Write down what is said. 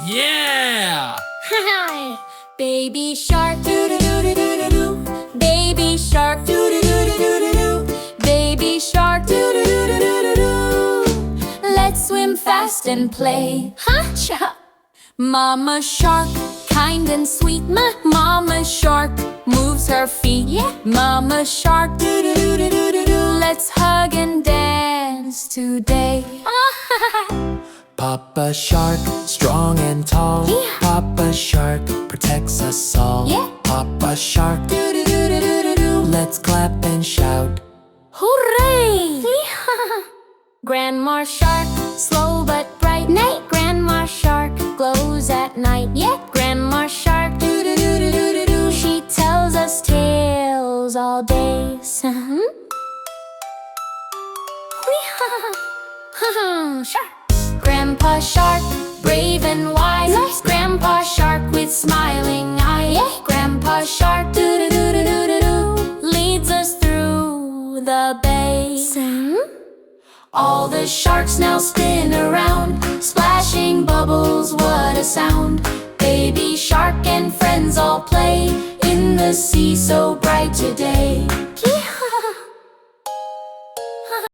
Yeah! Baby shark, doo-doo-doo-doo-doo-doo. Baby shark, doo-doo-doo-doo-doo-doo. Baby shark, doo-doo-doo-doo-doo-doo. Let's swim fast and play. Ha-cha! Mama shark, kind and sweet. Mama shark moves her feet. Yeah. Mama shark, doo-doo-doo-doo-doo-doo. Let's hug and dance today. Papa Shark, strong and tall. Yeah. Papa Shark protects us all. Yeah. Papa Shark, Doo-doo-doo-doo-doo-doo. let's clap and shout. Hooray! Grandma shark, slow but bright. Night. Grandma shark glows at night. Yeah. Grandma shark, doo-doo-doo-doo-doo-doo. She tells us tales all day. Shark. Grandpa shark, brave and wise. Yes. Grandpa shark with smiling eyes. Yeah. Grandpa shark, doo-doo-doo-doo-doo-doo, leads us through the bay. All the sharks now spin around, splashing bubbles, what a sound. Baby shark and friends all play in the sea so bright.